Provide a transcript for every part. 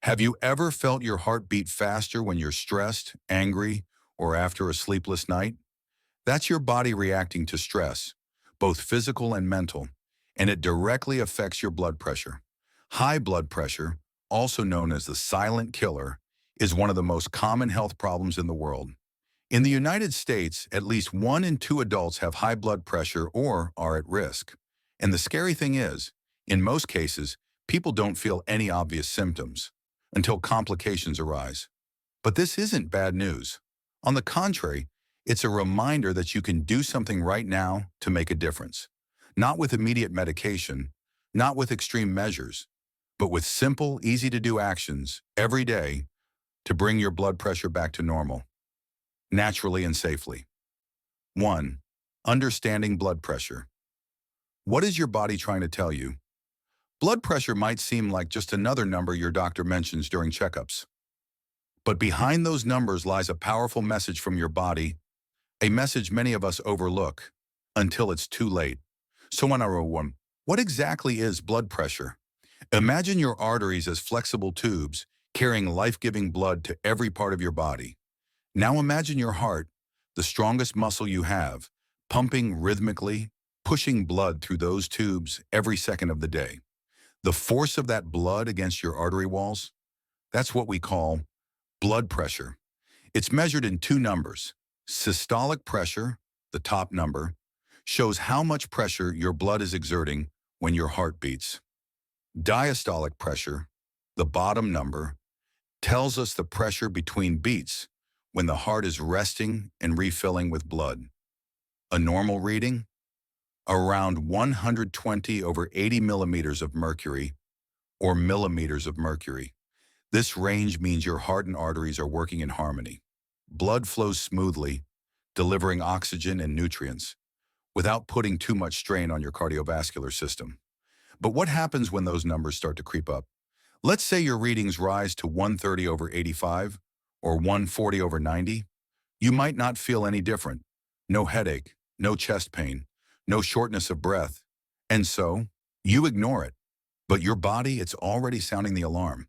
Have you ever felt your heart beat faster when you're stressed, angry, or after a sleepless night? That's your body reacting to stress, both physical and mental, and it directly affects your blood pressure. High blood pressure, also known as the silent killer, is one of the most common health problems in the world. In the United States, at least 1 in 2 adults have high blood pressure or are at risk. And the scary thing is, in most cases, people don't feel any obvious symptoms until complications arise. But this isn't bad news. On the contrary, it's a reminder that you can do something right now to make a difference. Not with immediate medication, not with extreme measures, but with simple, easy-to-do actions every day to bring your blood pressure back to normal, naturally and safely. 1. Understanding blood pressure. What is your body trying to tell you? Blood pressure might seem like just another number your doctor mentions during checkups. But behind those numbers lies a powerful message from your body, a message many of us overlook until it's too late. So on our one, what exactly is blood pressure? Imagine your arteries as flexible tubes carrying life-giving blood to every part of your body. Now imagine your heart, the strongest muscle you have, pumping rhythmically, pushing blood through those tubes every second of the day. The force of that blood against your artery walls, that's what we call blood pressure. It's measured in two numbers. Systolic pressure, the top number, shows how much pressure your blood is exerting when your heart beats. Diastolic pressure, the bottom number, tells us the pressure between beats when the heart is resting and refilling with blood. A normal reading? Around 120 over 80 millimeters of mercury or millimeters of mercury. This range means your heart and arteries are working in harmony. Blood flows smoothly, delivering oxygen and nutrients without putting too much strain on your cardiovascular system. But what happens when those numbers start to creep up? Let's say your readings rise to 130 over 85 or 140 over 90. You might not feel any different. No headache, no chest pain, no shortness of breath. And so, you ignore it. But your body, it's already sounding the alarm.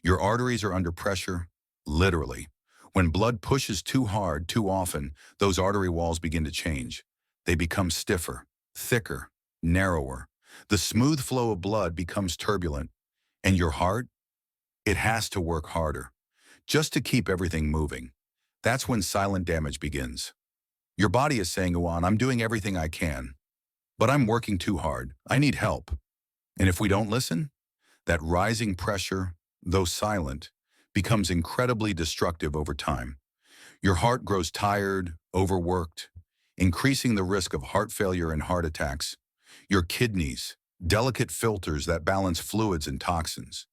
Your arteries are under pressure, literally. When blood pushes too hard, too often, those artery walls begin to change. They become stiffer, thicker, narrower. The smooth flow of blood becomes turbulent. And your heart, it has to work harder, just to keep everything moving. That's when silent damage begins. Your body is saying, Juan, I'm doing everything I can, but I'm working too hard. I need help. And if we don't listen, that rising pressure, though silent, becomes incredibly destructive over time. Your heart grows tired, overworked, increasing the risk of heart failure and heart attacks. Your kidneys, delicate filters that balance fluids and toxins,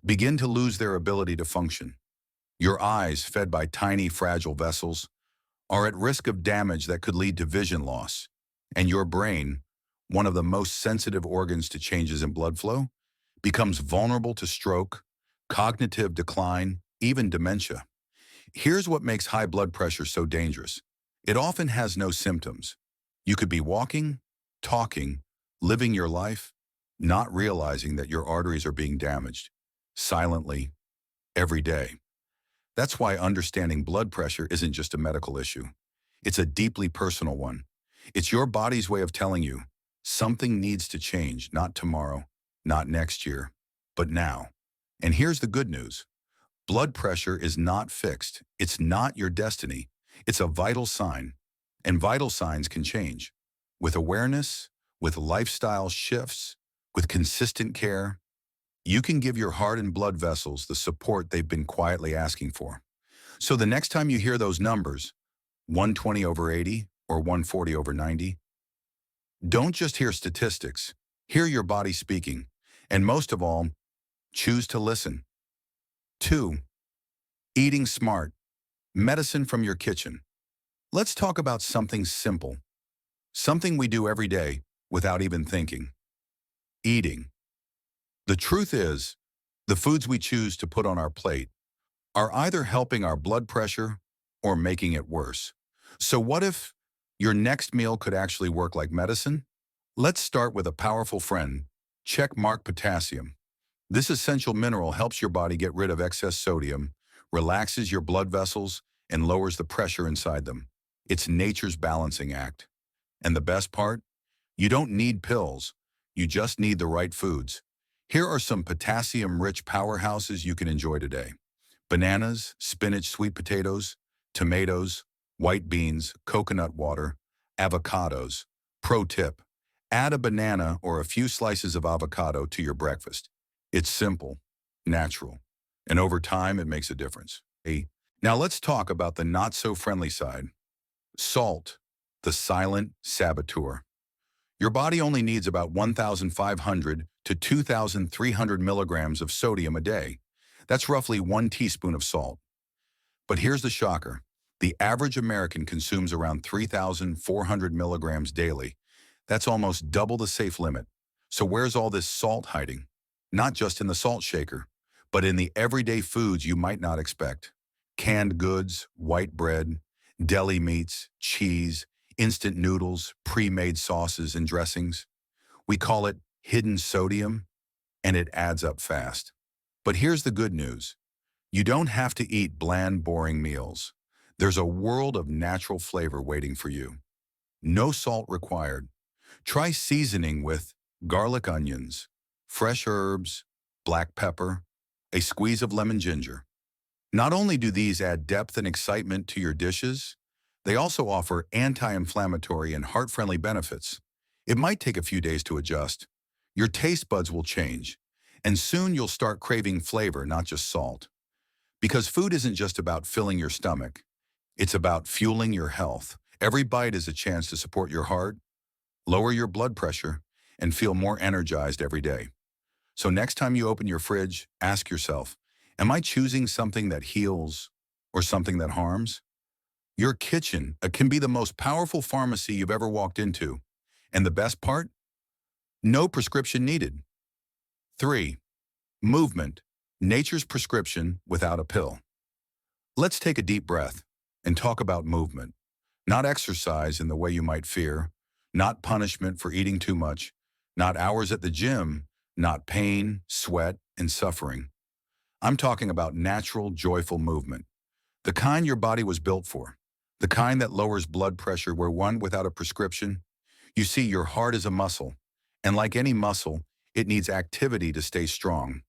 begin to lose their ability to function. Your eyes, fed by tiny, fragile vessels, are at risk of damage that could lead to vision loss. And your brain, one of the most sensitive organs to changes in blood flow, becomes vulnerable to stroke, cognitive decline, even dementia. Here's what makes high blood pressure so dangerous. It often has no symptoms. You could be walking, talking, living your life, not realizing that your arteries are being damaged, silently, every day. That's why understanding blood pressure isn't just a medical issue. It's a deeply personal one. It's your body's way of telling you something needs to change, not tomorrow, not next year, but now. And here's the good news. Blood pressure is not fixed. It's not your destiny. It's a vital sign, and vital signs can change. With awareness, with lifestyle shifts, with consistent care, you can give your heart and blood vessels the support they've been quietly asking for. So the next time you hear those numbers, 120 over 80 or 140 over 90, don't just hear statistics. Hear your body speaking. And most of all, choose to listen. 2. Eating smart. Medicine from your kitchen. Let's talk about something simple. Something we do every day without even thinking. Eating. The truth is, the foods we choose to put on our plate are either helping our blood pressure or making it worse. So what if your next meal could actually work like medicine? Let's start with a powerful friend. Check mark potassium. This essential mineral helps your body get rid of excess sodium, relaxes your blood vessels, and lowers the pressure inside them. It's nature's balancing act. And the best part? You don't need pills. You just need the right foods. Here are some potassium-rich powerhouses you can enjoy today. Bananas, spinach, sweet potatoes, tomatoes, white beans, coconut water, avocados. Pro tip: add a banana or a few slices of avocado to your breakfast. It's simple, natural, and over time it makes a difference. Now let's talk about the not-so-friendly side. Salt, the silent saboteur. Your body only needs about 1,500 to 2,300 milligrams of sodium a day. That's roughly 1 teaspoon of salt. But here's the shocker. The average American consumes around 3,400 milligrams daily. That's almost double the safe limit. So where's all this salt hiding? Not just in the salt shaker, but in the everyday foods you might not expect. Canned goods, white bread, deli meats, cheese, instant noodles, pre-made sauces and dressings. We call it hidden sodium, and it adds up fast. But here's the good news. You don't have to eat bland, boring meals. There's a world of natural flavor waiting for you. No salt required. Try seasoning with garlic onions, fresh herbs, black pepper, a squeeze of lemon ginger. Not only do these add depth and excitement to your dishes, they also offer anti-inflammatory and heart-friendly benefits. It might take a few days to adjust. Your taste buds will change, and soon you'll start craving flavor, not just salt. Because food isn't just about filling your stomach. It's about fueling your health. Every bite is a chance to support your heart, lower your blood pressure, and feel more energized every day. So next time you open your fridge, ask yourself, am I choosing something that heals or something that harms? Your kitchen can be the most powerful pharmacy you've ever walked into. And the best part? No prescription needed. 3. Movement. Nature's prescription without a pill. Let's take a deep breath and talk about movement. Not exercise in the way you might fear, not punishment for eating too much, not hours at the gym, not pain, sweat, and suffering. I'm talking about natural, joyful movement. The kind your body was built for. The kind that lowers blood pressure where one without a prescription. You see, your heart is a muscle, and like any muscle, it needs activity to stay strong.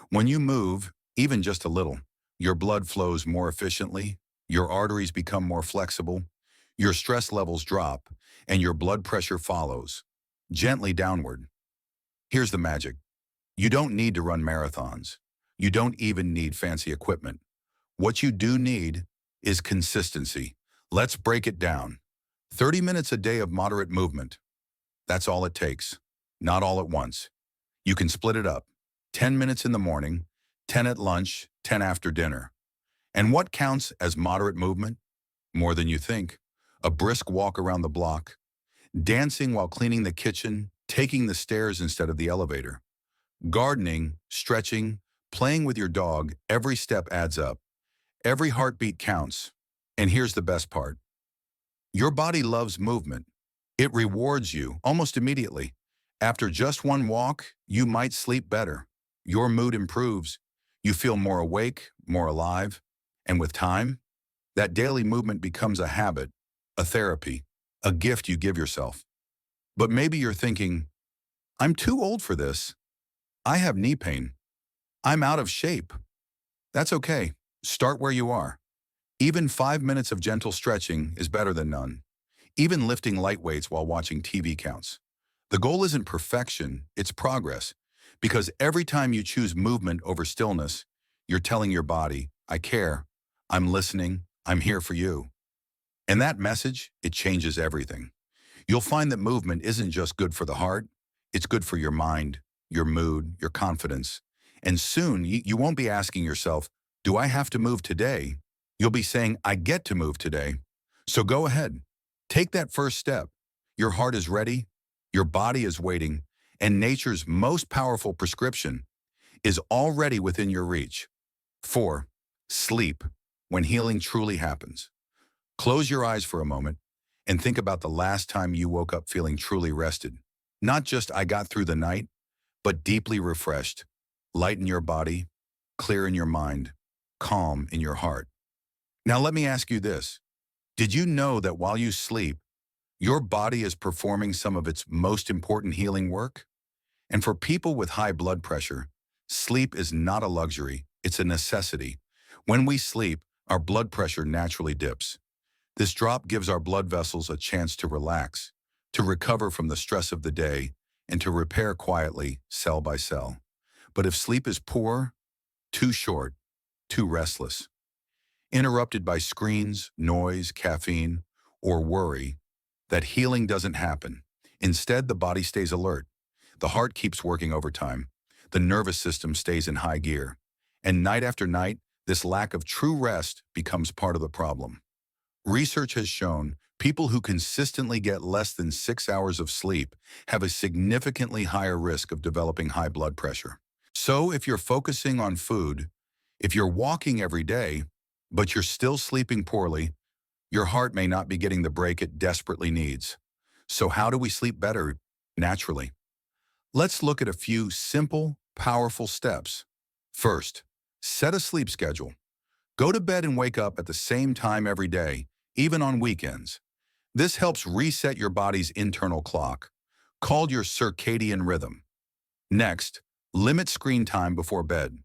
When you move, even just a little, your blood flows more efficiently, your arteries become more flexible, your stress levels drop, and your blood pressure follows, gently downward. Here's the magic. You don't need to run marathons. You don't even need fancy equipment. What you do need is consistency. Let's break it down. 30 minutes a day of moderate movement. That's all it takes. Not all at once. You can split it up. 10 minutes in the morning, 10 at lunch, 10 after dinner. And what counts as moderate movement? More than you think. A brisk walk around the block, dancing while cleaning the kitchen, taking the stairs instead of the elevator. Gardening, stretching, playing with your dog, every step adds up. Every heartbeat counts. And here's the best part. Your body loves movement. It rewards you almost immediately. After just one walk, you might sleep better. Your mood improves. You feel more awake, more alive. And with time, that daily movement becomes a habit, a therapy, a gift you give yourself. But maybe you're thinking, I'm too old for this. I have knee pain. I'm out of shape. That's okay. Start where you are. Even 5 minutes of gentle stretching is better than none. Even lifting light weights while watching TV counts. The goal isn't perfection, it's progress. Because every time you choose movement over stillness, you're telling your body, I care, I'm listening, I'm here for you. And that message, it changes everything. You'll find that movement isn't just good for the heart, it's good for your mind, your mood, your confidence. And soon, you won't be asking yourself, do I have to move today? You'll be saying, I get to move today. So go ahead. Take that first step. Your heart is ready, your body is waiting, and nature's most powerful prescription is already within your reach. 4. Sleep, when healing truly happens. Close your eyes for a moment and think about the last time you woke up feeling truly rested. Not just I got through the night, but deeply refreshed. light in your body, clear in your mind, calm in your heart. Now let me ask you this. Did you know that while you sleep, your body is performing some of its most important healing work? And for people with high blood pressure, sleep is not a luxury, it's a necessity. When we sleep, our blood pressure naturally dips. This drop gives our blood vessels a chance to relax, to recover from the stress of the day, and to repair quietly, cell by cell. But if sleep is poor, too short, too restless, interrupted by screens, noise, caffeine, or worry, that healing doesn't happen. Instead, the body stays alert. The heart keeps working overtime. The nervous system stays in high gear. And night after night, this lack of true rest becomes part of the problem. Research has shown people who consistently get less than 6 hours of sleep have a significantly higher risk of developing high blood pressure. So if you're focusing on food, if you're walking every day, but you're still sleeping poorly, your heart may not be getting the break it desperately needs. So how do we sleep better naturally? Let's look at a few simple, powerful steps. First, set a sleep schedule. Go to bed and wake up at the same time every day, even on weekends. This helps reset your body's internal clock, called your circadian rhythm. Next, limit screen time before bed.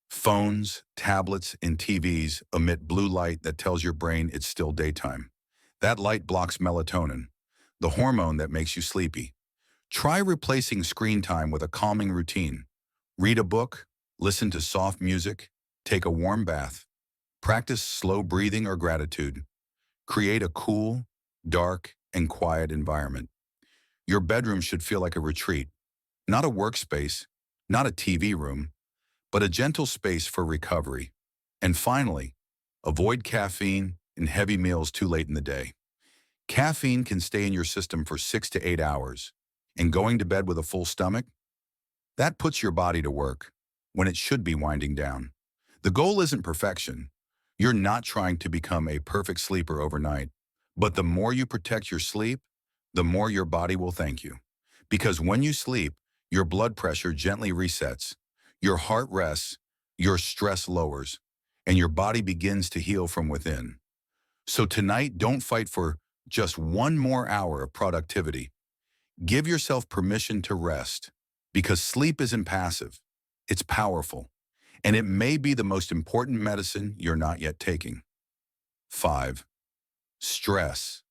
Phones, tablets, and TVs emit blue light that tells your brain it's still daytime. That light blocks melatonin, the hormone that makes you sleepy. Try replacing screen time with a calming routine. Read a book, listen to soft music, take a warm bath, practice slow breathing or gratitude. Create a cool, dark, and quiet environment. Your bedroom should feel like a retreat, not a workspace, not a TV room, but a gentle space for recovery. And finally, avoid caffeine and heavy meals too late in the day. Caffeine can stay in your system for 6 to 8 hours, and going to bed with a full stomach, that puts your body to work when it should be winding down. The goal isn't perfection. You're not trying to become a perfect sleeper overnight, but the more you protect your sleep, the more your body will thank you. Because when you sleep, your blood pressure gently resets, your heart rests, your stress lowers, and your body begins to heal from within. So tonight, don't fight for just one more hour of productivity. Give yourself permission to rest, because sleep isn't passive, it's powerful, and it may be the most important medicine you're not yet taking. 5. Stress,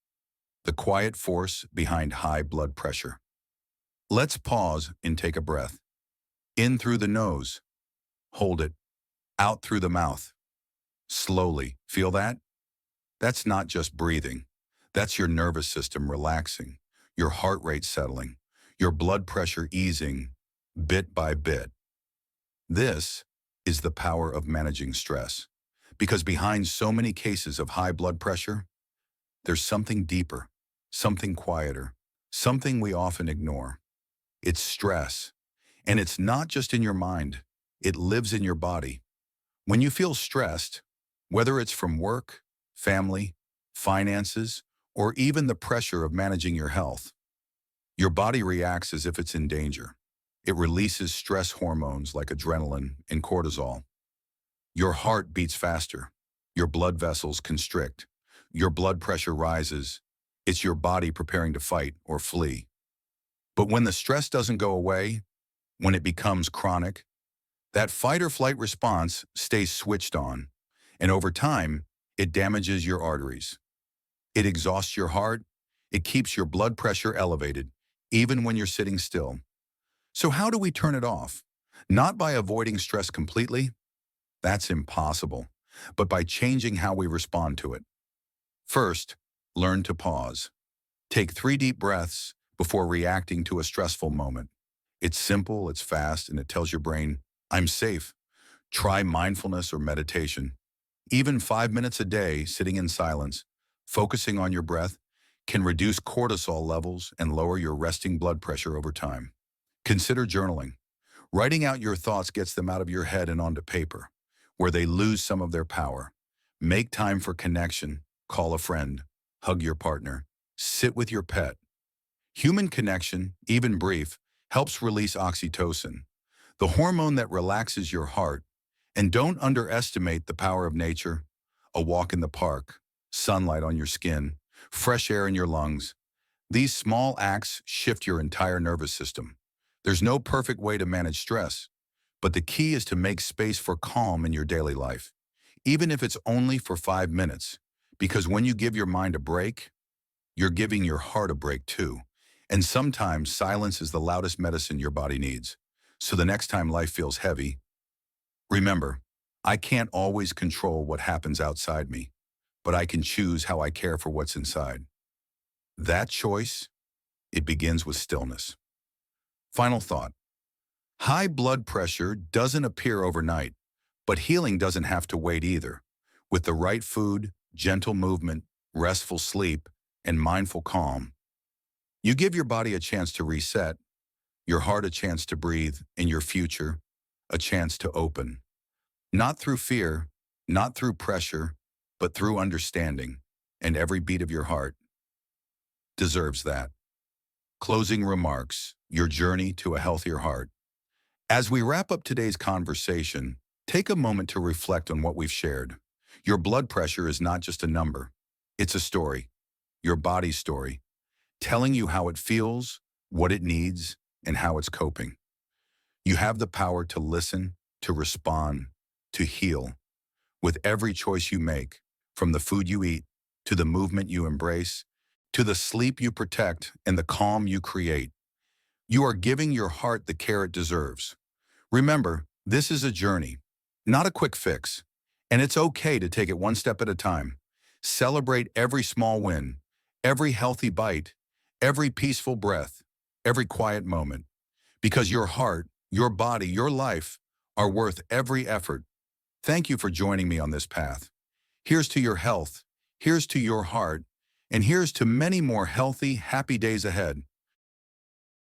the quiet force behind high blood pressure. Let's pause and take a breath. In through the nose, hold it, out through the mouth. Slowly, feel that? That's not just breathing. That's your nervous system relaxing, your heart rate settling, your blood pressure easing bit by bit. This is the power of managing stress. Because behind so many cases of high blood pressure, there's something deeper, something quieter, something we often ignore. It's stress. And it's not just in your mind, it lives in your body. When you feel stressed, whether it's from work, family, finances, or even the pressure of managing your health, your body reacts as if it's in danger. It releases stress hormones like adrenaline and cortisol. Your heart beats faster. Your blood vessels constrict. Your blood pressure rises. It's your body preparing to fight or flee. But when the stress doesn't go away, when it becomes chronic, that fight or flight response stays switched on, and over time, it damages your arteries. It exhausts your heart. It keeps your blood pressure elevated, even when you're sitting still. So how do we turn it off? Not by avoiding stress completely. That's impossible. But by changing how we respond to it. First, learn to pause. Take 3 deep breaths before reacting to a stressful moment. It's simple, it's fast, and it tells your brain, I'm safe. Try mindfulness or meditation. Even 5 minutes a day sitting in silence, focusing on your breath, can reduce cortisol levels and lower your resting blood pressure over time. Consider journaling. Writing out your thoughts gets them out of your head and onto paper, where they lose some of their power. Make time for connection. Call a friend. Hug your partner. Sit with your pet. Human connection, even brief, helps release oxytocin, the hormone that relaxes your heart. And don't underestimate the power of nature. A walk in the park, sunlight on your skin, fresh air in your lungs. These small acts shift your entire nervous system. There's no perfect way to manage stress, but the key is to make space for calm in your daily life, even if it's only for 5 minutes. Because when you give your mind a break, you're giving your heart a break too. And sometimes silence is the loudest medicine your body needs. So the next time life feels heavy, remember, I can't always control what happens outside me, but I can choose how I care for what's inside. That choice, it begins with stillness. Final thought. High blood pressure doesn't appear overnight, but healing doesn't have to wait either. With the right food, gentle movement, restful sleep, and mindful calm, you give your body a chance to reset, your heart a chance to breathe, and your future a chance to open. Not through fear, not through pressure, but through understanding. And every beat of your heart deserves that. Closing remarks, your journey to a healthier heart. As we wrap up today's conversation, take a moment to reflect on what we've shared. Your blood pressure is not just a number. It's a story, your body's story, telling you how it feels, what it needs, and how it's coping. You have the power to listen, to respond, to heal. With every choice you make, from the food you eat, to the movement you embrace, to the sleep you protect and the calm you create, you are giving your heart the care it deserves. Remember, this is a journey, not a quick fix, and it's okay to take it one step at a time. Celebrate every small win, every healthy bite, every peaceful breath, every quiet moment, because your heart, your body, your life are worth every effort. Thank you for joining me on this path. Here's to your health, here's to your heart, and here's to many more healthy, happy days ahead.